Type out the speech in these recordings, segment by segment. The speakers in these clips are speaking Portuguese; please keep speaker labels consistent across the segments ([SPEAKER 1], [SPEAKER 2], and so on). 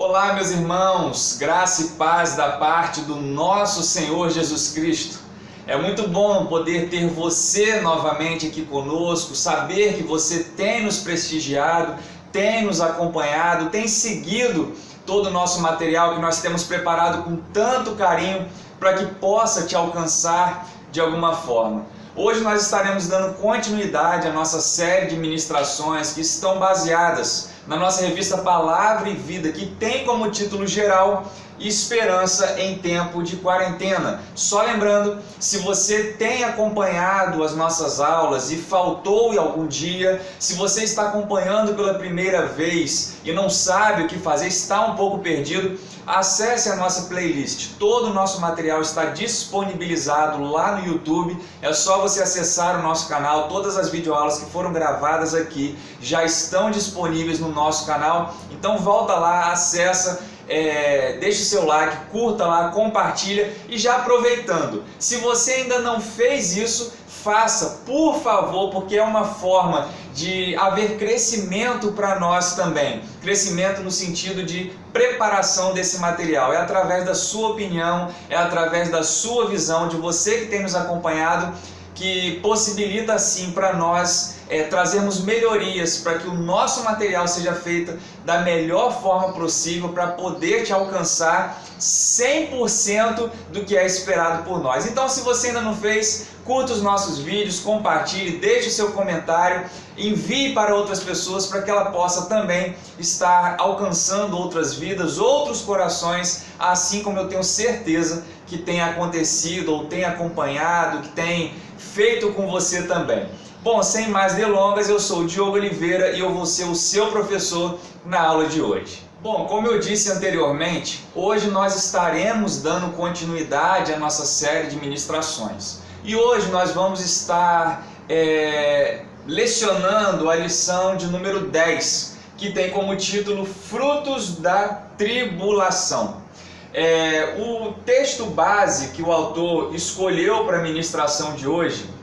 [SPEAKER 1] Olá, meus irmãos, graça e paz da parte do nosso Senhor Jesus Cristo. É muito bom poder ter você novamente aqui conosco, saber que você tem nos prestigiado, tem nos acompanhado, tem seguido todo o nosso material que nós temos preparado com tanto carinho para que possa te alcançar de alguma forma. Hoje nós estaremos dando continuidade à nossa série de ministrações que estão baseadas na nossa revista Palavra e Vida, que tem como título geral Esperança em Tempo de Quarentena. Só lembrando, se você tem acompanhado as nossas aulas e faltou em algum dia, se você está acompanhando pela primeira vez e não sabe o que fazer, está um pouco perdido, acesse a nossa playlist. Todo o nosso material está disponibilizado lá no YouTube. É só você acessar o nosso canal. Todas as videoaulas que foram gravadas aqui já estão disponíveis no nosso canal. Então volta lá, acessa, deixe o seu like, curta lá, compartilha. E já aproveitando, se você ainda não fez isso, faça, por favor, porque é uma forma de haver crescimento para nós também. Crescimento no sentido de preparação desse material. É através da sua opinião, é através da sua visão, de você que tem nos acompanhado, que possibilita assim para nós trazermos melhorias para que o nosso material seja feito da melhor forma possível para poder te alcançar 100% do que é esperado por nós. Então, se você ainda não fez, curta os nossos vídeos, compartilhe, deixe o seu comentário, envie para outras pessoas para que ela possa também estar alcançando outras vidas, outros corações, assim como eu tenho certeza que tem acontecido ou tem acompanhado, que tem feito com você também. Bom, sem mais delongas, eu sou o Diogo Oliveira e eu vou ser o seu professor na aula de hoje. Bom, como eu disse anteriormente, hoje nós estaremos dando continuidade à nossa série de ministrações. E hoje nós vamos estar lecionando a lição de número 10, que tem como título Frutos da Tribulação. O texto base que o autor escolheu para a ministração de hoje,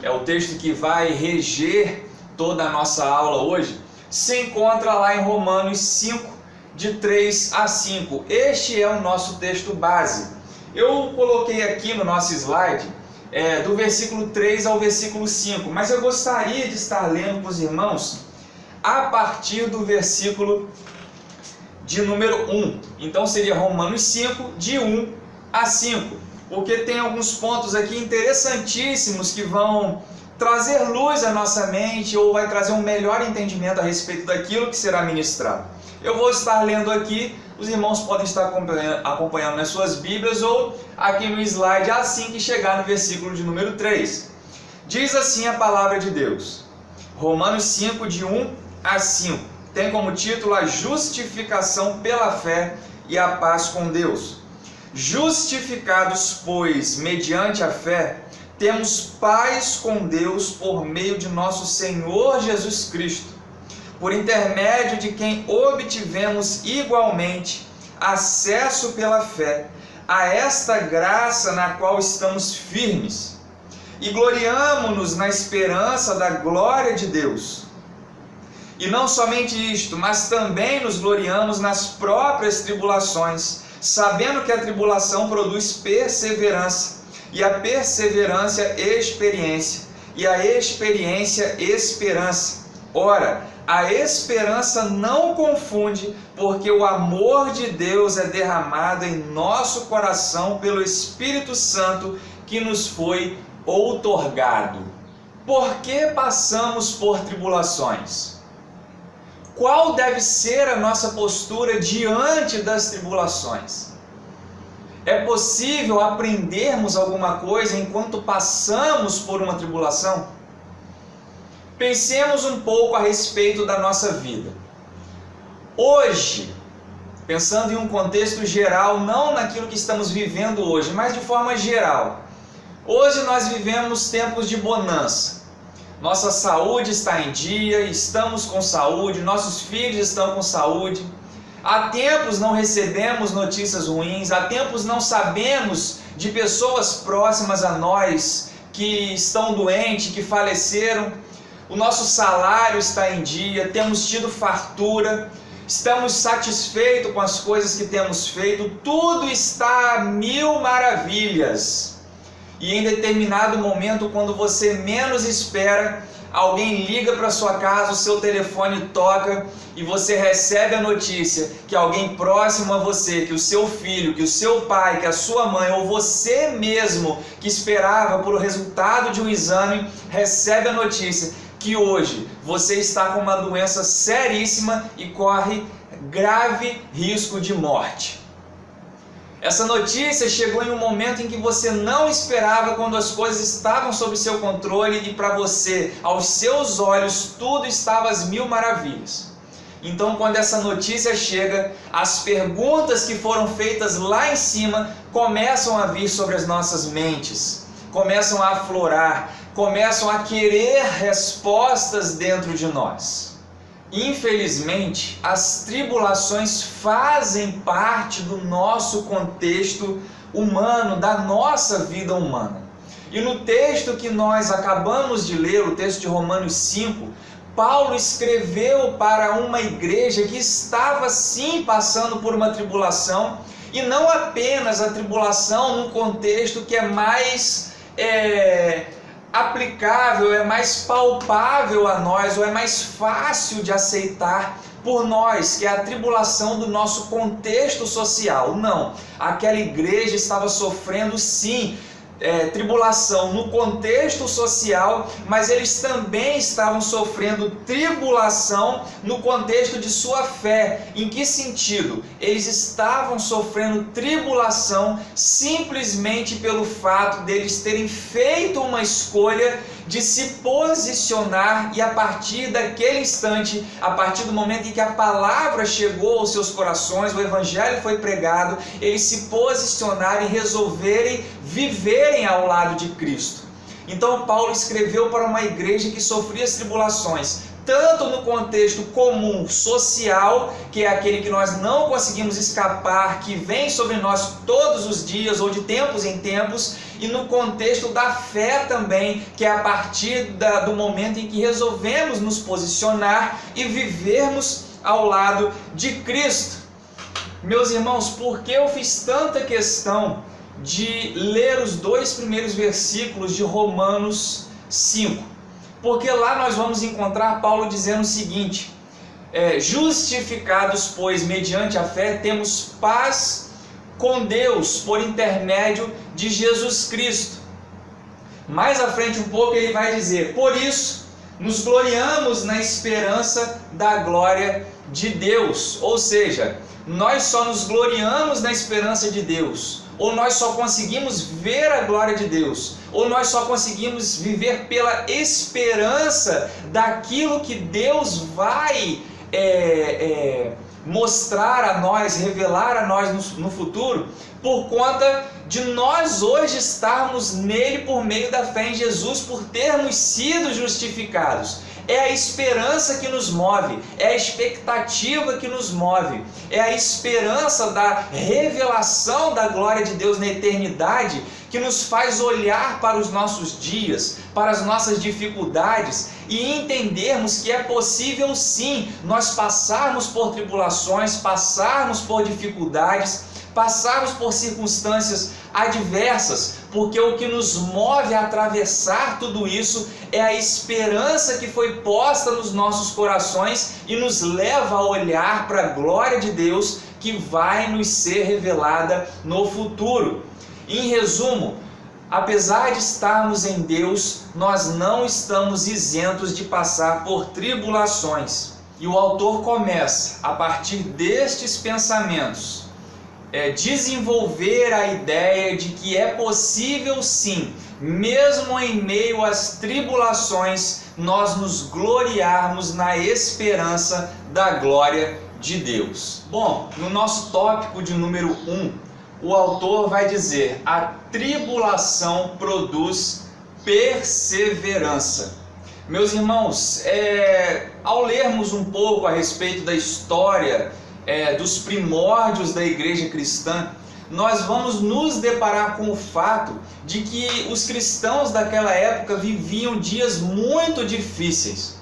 [SPEAKER 1] é o texto que vai reger toda a nossa aula hoje, se encontra lá em Romanos 5, de 3 a 5. Este é o nosso texto base. Eu coloquei aqui no nosso slide do versículo 3 ao versículo 5, mas eu gostaria de estar lendo para os irmãos a partir do versículo de número 1. Então seria Romanos 5, de 1 a 5, porque tem alguns pontos aqui interessantíssimos que vão trazer luz à nossa mente ou vai trazer um melhor entendimento a respeito daquilo que será ministrado. Eu vou estar lendo aqui, os irmãos podem estar acompanhando nas suas Bíblias ou aqui no slide assim que chegar no versículo de número 3. Diz assim a palavra de Deus, Romanos 5, de 1 a 5. Tem como título a justificação pela fé e a paz com Deus. Justificados, pois, mediante a fé, temos paz com Deus por meio de nosso Senhor Jesus Cristo, por intermédio de quem obtivemos igualmente acesso pela fé a esta graça na qual estamos firmes, e gloriamo-nos na esperança da glória de Deus. E não somente isto, mas também nos gloriamos nas próprias tribulações, sabendo que a tribulação produz perseverança, e a perseverança experiência, e a experiência esperança. Ora, a esperança não confunde, porque o amor de Deus é derramado em nosso coração pelo Espírito Santo que nos foi outorgado. Por que passamos por tribulações? Qual deve ser a nossa postura diante das tribulações? É possível aprendermos alguma coisa enquanto passamos por uma tribulação? Pensemos um pouco a respeito da nossa vida. Hoje, pensando em um contexto geral, não naquilo que estamos vivendo hoje, mas de forma geral. Hoje nós vivemos tempos de bonança. Nossa saúde está em dia, estamos com saúde, nossos filhos estão com saúde. Há tempos não recebemos notícias ruins, há tempos não sabemos de pessoas próximas a nós que estão doentes, que faleceram. O nosso salário está em dia, temos tido fartura, estamos satisfeitos com as coisas que temos feito, tudo está a mil maravilhas. E em determinado momento, quando você menos espera, alguém liga para sua casa, o seu telefone toca e você recebe a notícia que alguém próximo a você, que o seu filho, que o seu pai, que a sua mãe ou você mesmo que esperava por o resultado de um exame, recebe a notícia que hoje você está com uma doença seríssima e corre grave risco de morte. Essa notícia chegou em um momento em que você não esperava, quando as coisas estavam sob seu controle e para você, aos seus olhos, tudo estava às mil maravilhas. Então, quando essa notícia chega, as perguntas que foram feitas lá em cima começam a vir sobre as nossas mentes, começam a aflorar, começam a querer respostas dentro de nós. Infelizmente, as tribulações fazem parte do nosso contexto humano, da nossa vida humana. E no texto que nós acabamos de ler, o texto de Romanos 5, Paulo escreveu para uma igreja que estava sim passando por uma tribulação, e não apenas a tribulação num contexto que é mais aplicável, é mais palpável a nós, ou é mais fácil de aceitar por nós, que é a tribulação do nosso contexto social. Não, aquela igreja estava sofrendo sim tribulação no contexto social, mas eles também estavam sofrendo tribulação no contexto de sua fé. Em que sentido? Eles estavam sofrendo tribulação simplesmente pelo fato deles terem feito uma escolha de se posicionar, e a partir daquele instante, a partir do momento em que a palavra chegou aos seus corações, o evangelho foi pregado, eles se posicionaram e resolverem viverem ao lado de Cristo. Então Paulo escreveu para uma igreja que sofria as tribulações, tanto no contexto comum, social, que é aquele que nós não conseguimos escapar, que vem sobre nós todos os dias ou de tempos em tempos, e no contexto da fé também, que é a partir do momento em que resolvemos nos posicionar e vivermos ao lado de Cristo. Meus irmãos, por que eu fiz tanta questão de ler os 2 primeiros versículos de Romanos 5? Porque lá nós vamos encontrar Paulo dizendo o seguinte: justificados, pois, mediante a fé, temos paz com Deus por intermédio de Jesus Cristo. Mais à frente um pouco ele vai dizer: por isso nos gloriamos na esperança da glória de Deus. Ou seja, nós só nos gloriamos na esperança de Deus, ou nós só conseguimos ver a glória de Deus, ou nós só conseguimos viver pela esperança daquilo que Deus vai mostrar a nós, revelar a nós no futuro, por conta de nós hoje estarmos nele por meio da fé em Jesus, por termos sido justificados. É a esperança que nos move, é a expectativa que nos move, é a esperança da revelação da glória de Deus na eternidade que nos faz olhar para os nossos dias, para as nossas dificuldades e entendermos que é possível sim nós passarmos por tribulações, passarmos por dificuldades, passarmos por circunstâncias adversas, porque o que nos move a atravessar tudo isso é a esperança que foi posta nos nossos corações e nos leva a olhar para a glória de Deus que vai nos ser revelada no futuro. Em resumo, apesar de estarmos em Deus, nós não estamos isentos de passar por tribulações. E o autor começa, a partir destes pensamentos, desenvolver a ideia de que é possível sim, mesmo em meio às tribulações, nós nos gloriarmos na esperança da glória de Deus. Bom, no nosso tópico de número 1, o autor vai dizer: a tribulação produz perseverança. Meus irmãos, ao lermos um pouco a respeito da história dos primórdios da igreja cristã, nós vamos nos deparar com o fato de que os cristãos daquela época viviam dias muito difíceis.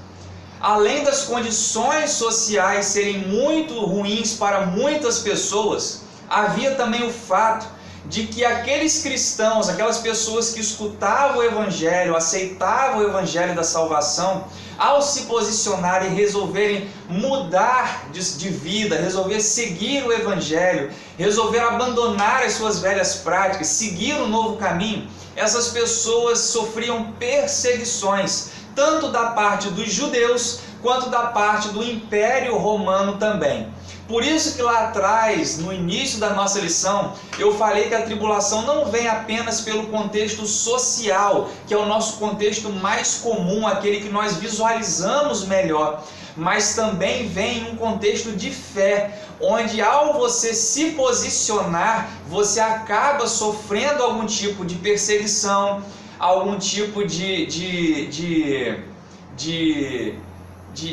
[SPEAKER 1] além das condições sociais serem muito ruins para muitas pessoas, havia também o fato de que aqueles cristãos, aquelas pessoas que escutavam o Evangelho, aceitavam o Evangelho da salvação, ao se posicionarem e resolverem mudar de vida, resolver seguir o Evangelho, resolver abandonar as suas velhas práticas, seguir um novo caminho, essas pessoas sofriam perseguições, tanto da parte dos judeus, quanto da parte do Império Romano também. Por isso que lá atrás, no início da nossa lição, eu falei que a tribulação não vem apenas pelo contexto social, que é o nosso contexto mais comum, aquele que nós visualizamos melhor, mas também vem em um contexto de fé, onde ao você se posicionar, você acaba sofrendo algum tipo de perseguição, algum tipo de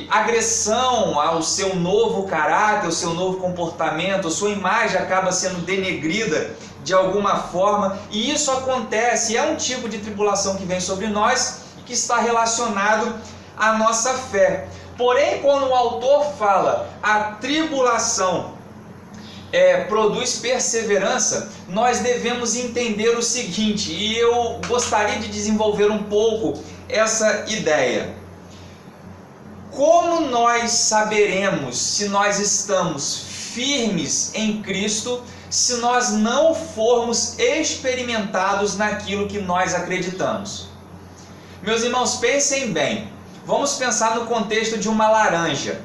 [SPEAKER 1] agressão ao seu novo caráter, ao seu novo comportamento, a sua imagem acaba sendo denegrida de alguma forma, e isso acontece, é um tipo de tribulação que vem sobre nós e que está relacionado à nossa fé. Porém, quando o autor fala a tribulação produz perseverança, nós devemos entender o seguinte, e eu gostaria de desenvolver um pouco essa ideia. Como nós saberemos se nós estamos firmes em Cristo se nós não formos experimentados naquilo que nós acreditamos? Meus irmãos, pensem bem. Vamos pensar no contexto de uma laranja.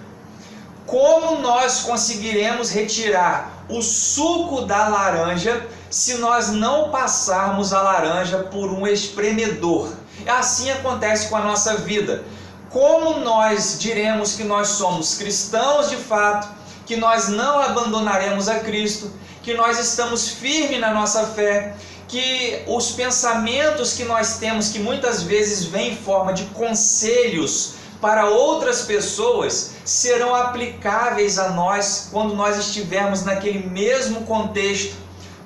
[SPEAKER 1] Como nós conseguiremos retirar o suco da laranja se nós não passarmos a laranja por um espremedor? Assim acontece com a nossa vida. Como nós diremos que nós somos cristãos de fato, que nós não abandonaremos a Cristo, que nós estamos firmes na nossa fé, que os pensamentos que nós temos, que muitas vezes vêm em forma de conselhos para outras pessoas, serão aplicáveis a nós quando nós estivermos naquele mesmo contexto?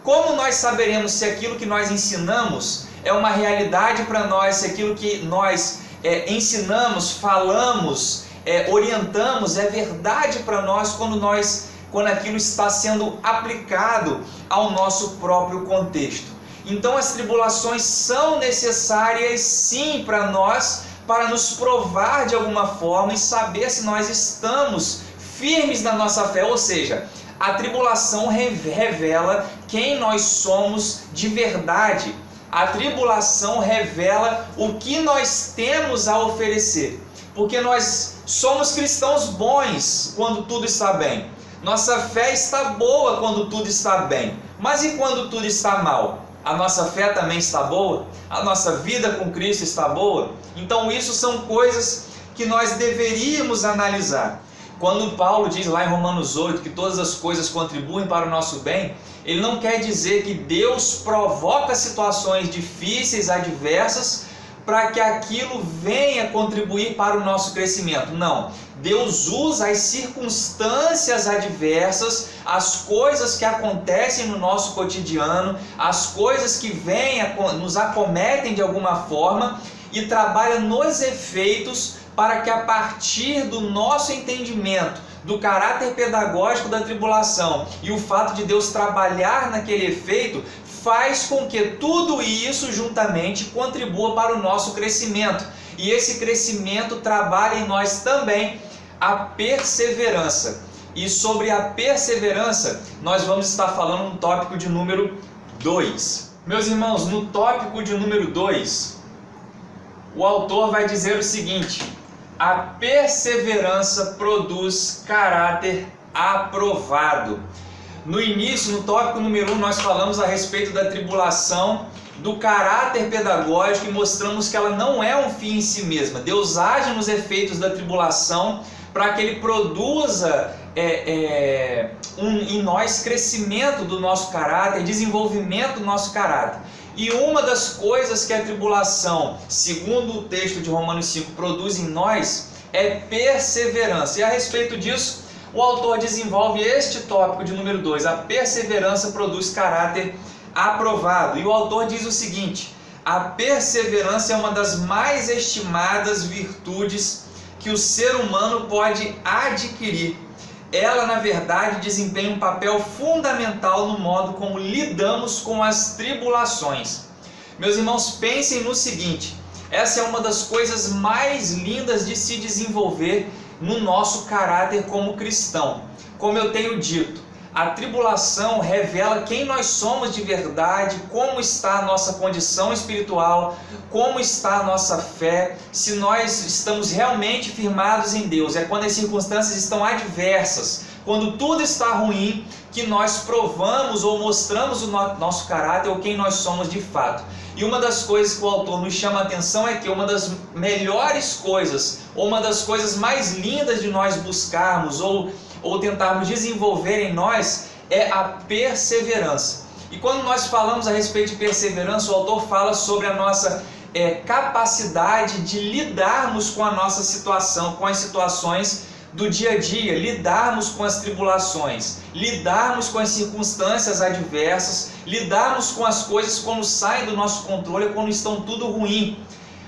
[SPEAKER 1] Como nós saberemos se aquilo que nós ensinamos é uma realidade para nós, se aquilo que nós ensinamos, falamos, orientamos é verdade para nós quando aquilo está sendo aplicado ao nosso próprio contexto? Então as tribulações são necessárias sim para nós, para nos provar de alguma forma e saber se nós estamos firmes na nossa fé, ou seja, a tribulação revela quem nós somos de verdade. A tribulação revela o que nós temos a oferecer, porque nós somos cristãos bons quando tudo está bem. Nossa fé está boa quando tudo está bem, mas e quando tudo está mal? A nossa fé também está boa? A nossa vida com Cristo está boa? Então isso são coisas que nós deveríamos analisar. Quando Paulo diz lá em Romanos 8 que todas as coisas contribuem para o nosso bem, ele não quer dizer que Deus provoca situações difíceis, adversas, para que aquilo venha contribuir para o nosso crescimento. Não. Deus usa as circunstâncias adversas, as coisas que acontecem no nosso cotidiano, as coisas que nos acometem de alguma forma, e trabalha nos efeitos para que a partir do nosso entendimento, do caráter pedagógico da tribulação e o fato de Deus trabalhar naquele efeito, faz com que tudo isso juntamente contribua para o nosso crescimento. E esse crescimento trabalha em nós também a perseverança. E sobre a perseverança, nós vamos estar falando no tópico de número 2. Meus irmãos, no tópico de número 2, o autor vai dizer o seguinte: a perseverança produz caráter aprovado. No início, no tópico número 1, nós falamos a respeito da tribulação, do caráter pedagógico e mostramos que ela não é um fim em si mesma. Deus age nos efeitos da tribulação para que Ele produza em nós crescimento do nosso caráter, desenvolvimento do nosso caráter. E uma das coisas que a tribulação, segundo o texto de Romanos 5, produz em nós é perseverança. E a respeito disso, o autor desenvolve este tópico de número 2, a perseverança produz caráter aprovado. E o autor diz o seguinte: a perseverança é uma das mais estimadas virtudes que o ser humano pode adquirir. Ela, na verdade, desempenha um papel fundamental no modo como lidamos com as tribulações. Meus irmãos, pensem no seguinte: essa é uma das coisas mais lindas de se desenvolver no nosso caráter como cristão. Como eu tenho dito, a tribulação revela quem nós somos de verdade, como está a nossa condição espiritual, como está a nossa fé, se nós estamos realmente firmados em Deus. É quando as circunstâncias estão adversas, quando tudo está ruim, que nós provamos ou mostramos o nosso caráter ou quem nós somos de fato. E uma das coisas que o autor nos chama a atenção é que uma das melhores coisas, ou uma das coisas mais lindas de nós buscarmos ou tentarmos desenvolver em nós é a perseverança. E quando nós falamos a respeito de perseverança, o autor fala sobre a nossa capacidade de lidarmos com a nossa situação, com as situações do dia a dia, lidarmos com as tribulações, lidarmos com as circunstâncias adversas, lidarmos com as coisas quando saem do nosso controle, quando estão tudo ruim.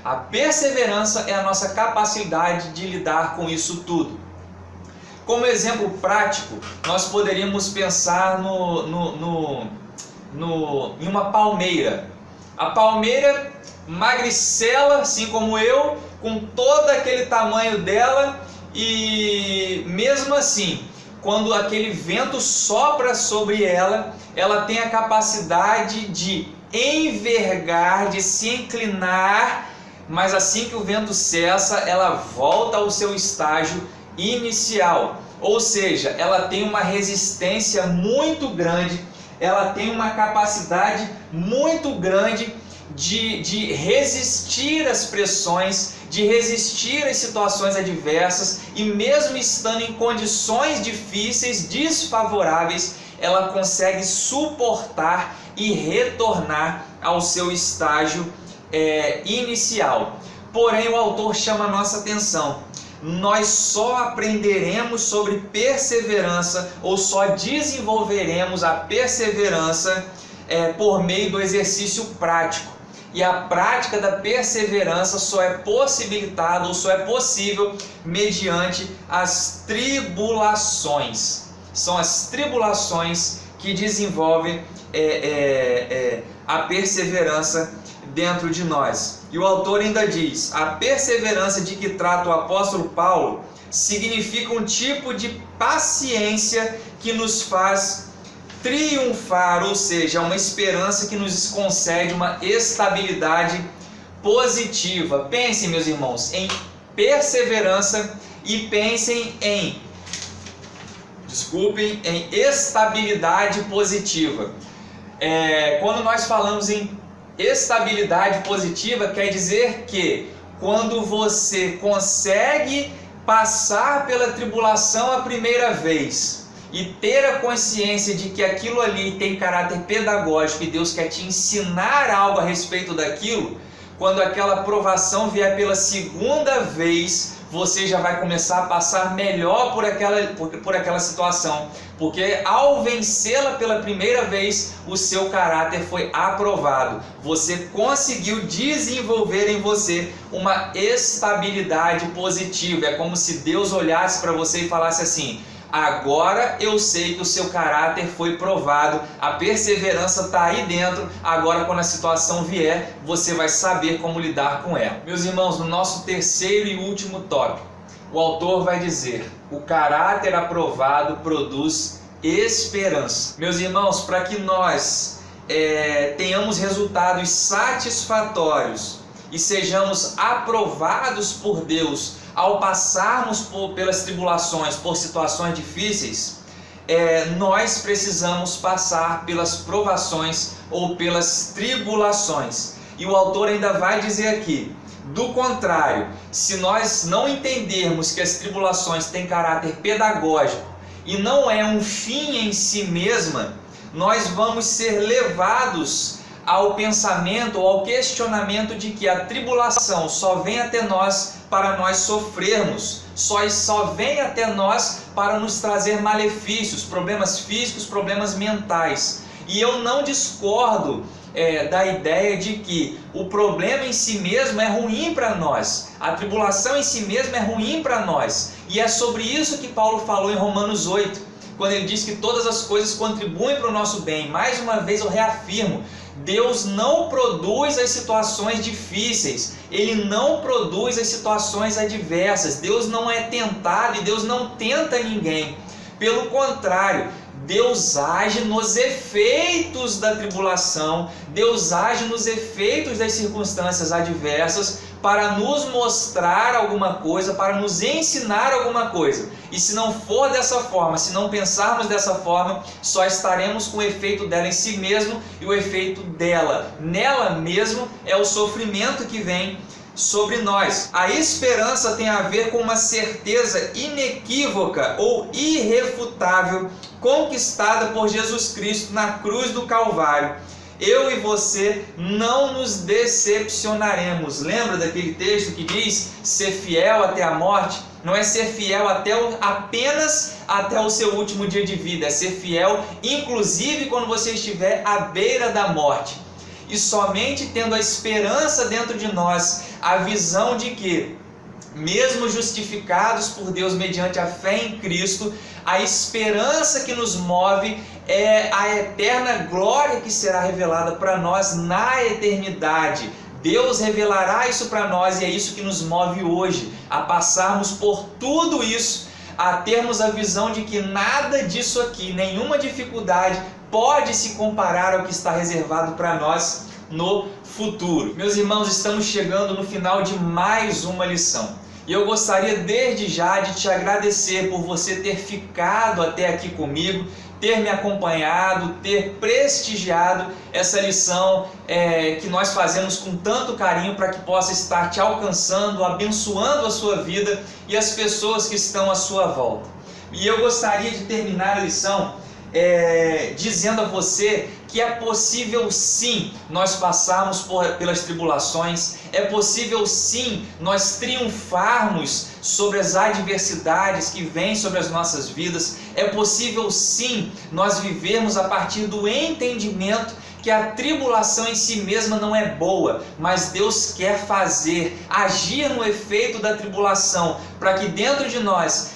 [SPEAKER 1] A perseverança é a nossa capacidade de lidar com isso tudo. Como exemplo prático, nós poderíamos pensar em uma palmeira. A palmeira magricela, assim como eu, com todo aquele tamanho dela, e mesmo assim, quando aquele vento sopra sobre ela, ela tem a capacidade de envergar, de se inclinar, mas assim que o vento cessa, ela volta ao seu estágio inicial. Ou seja, ela tem uma resistência muito grande, ela tem uma capacidade muito grande de resistir às pressões, de resistir às situações adversas, e mesmo estando em condições difíceis, desfavoráveis, ela consegue suportar e retornar ao seu estágio inicial. Porém, o autor chama a nossa atenção: nós só aprenderemos sobre perseverança, ou só desenvolveremos a perseverança por meio do exercício prático. E a prática da perseverança só é possibilitada ou só é possível mediante as tribulações. São as tribulações que desenvolvem a perseverança dentro de nós. E o autor ainda diz: a perseverança de que trata o apóstolo Paulo significa um tipo de paciência que nos faz triunfar, ou seja, uma esperança que nos concede uma estabilidade positiva. Pensem, meus irmãos, em perseverança e pensem em estabilidade positiva. Quando nós falamos em estabilidade positiva, quer dizer que quando você consegue passar pela tribulação a primeira vez e ter a consciência de que aquilo ali tem caráter pedagógico e Deus quer te ensinar algo a respeito daquilo, quando aquela provação vier pela segunda vez, você já vai começar a passar melhor por aquela situação, porque ao vencê-la pela primeira vez, o seu caráter foi aprovado. Você conseguiu desenvolver em você uma estabilidade positiva. É como se Deus olhasse para você e falasse assim: agora eu sei que o seu caráter foi provado, a perseverança está aí dentro, agora quando a situação vier, você vai saber como lidar com ela. Meus irmãos, no nosso terceiro e último tópico, o autor vai dizer: o caráter aprovado produz esperança. Meus irmãos, para que nós tenhamos resultados satisfatórios e sejamos aprovados por Deus ao passarmos pelas tribulações, por situações difíceis, nós precisamos passar pelas provações ou pelas tribulações. E o autor ainda vai dizer aqui: do contrário, se nós não entendermos que as tribulações têm caráter pedagógico e não é um fim em si mesma, nós vamos ser levados ao pensamento ou ao questionamento de que a tribulação só vem até nós para nós sofrermos, só vem até nós para nos trazer malefícios, problemas físicos, problemas mentais. E eu não discordo da ideia de que o problema em si mesmo é ruim para nós, a tribulação em si mesmo é ruim para nós, e é sobre isso que Paulo falou em Romanos 8, quando ele diz que todas as coisas contribuem para o nosso bem. Mais uma vez eu reafirmo, Deus não produz as situações difíceis, Ele não produz as situações adversas, Deus não é tentado e Deus não tenta ninguém, pelo contrário, Deus age nos efeitos da tribulação, Deus age nos efeitos das circunstâncias adversas para nos mostrar alguma coisa, para nos ensinar alguma coisa. E se não for dessa forma, se não pensarmos dessa forma, só estaremos com o efeito dela em si mesmo, e o efeito dela nela mesmo é o sofrimento que vem sobre nós. A esperança tem a ver com uma certeza inequívoca ou irrefutável conquistada por Jesus Cristo na cruz do Calvário. Eu e você não nos decepcionaremos. Lembra daquele texto que diz ser fiel até a morte? Não é ser fiel apenas até o seu último dia de vida, é ser fiel inclusive quando você estiver à beira da morte. E somente tendo a esperança dentro de nós, a visão de que, mesmo justificados por Deus mediante a fé em Cristo, a esperança que nos move é a eterna glória que será revelada para nós na eternidade. Deus revelará isso para nós e é isso que nos move hoje, a passarmos por tudo isso, a termos a visão de que nada disso aqui, nenhuma dificuldade pode se comparar ao que está reservado para nós no futuro. Meus irmãos, estamos chegando no final de mais uma lição. E eu gostaria desde já de te agradecer por você ter ficado até aqui comigo, ter me acompanhado, ter prestigiado essa lição que nós fazemos com tanto carinho para que possa estar te alcançando, abençoando a sua vida e as pessoas que estão à sua volta. E eu gostaria de terminar a lição dizendo a você que é possível sim nós passarmos pelas tribulações, é possível sim nós triunfarmos sobre as adversidades que vêm sobre as nossas vidas, é possível sim nós vivermos a partir do entendimento que a tribulação em si mesma não é boa, mas Deus quer agir no efeito da tribulação, para que dentro de nós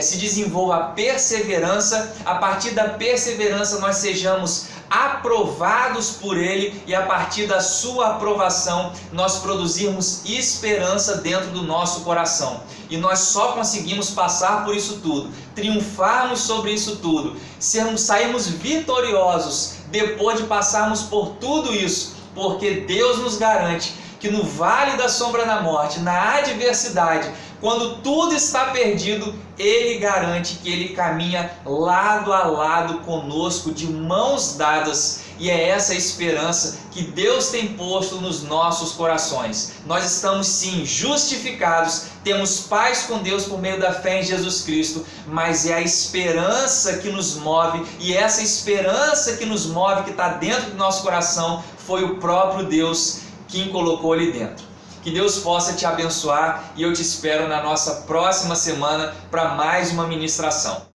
[SPEAKER 1] se desenvolva a perseverança, a partir da perseverança nós sejamos aprovados por Ele e a partir da sua aprovação nós produzirmos esperança dentro do nosso coração. E nós só conseguimos passar por isso tudo, triunfarmos sobre isso tudo, sairmos vitoriosos depois de passarmos por tudo isso, porque Deus nos garante que no vale da sombra da morte, na adversidade, quando tudo está perdido, Ele garante que Ele caminha lado a lado conosco, de mãos dadas. E é essa a esperança que Deus tem posto nos nossos corações. Nós estamos sim justificados, temos paz com Deus por meio da fé em Jesus Cristo, mas é a esperança que nos move, e essa esperança que nos move, que está dentro do nosso coração, foi o próprio Deus quem colocou ali dentro. Que Deus possa te abençoar e eu te espero na nossa próxima semana para mais uma ministração.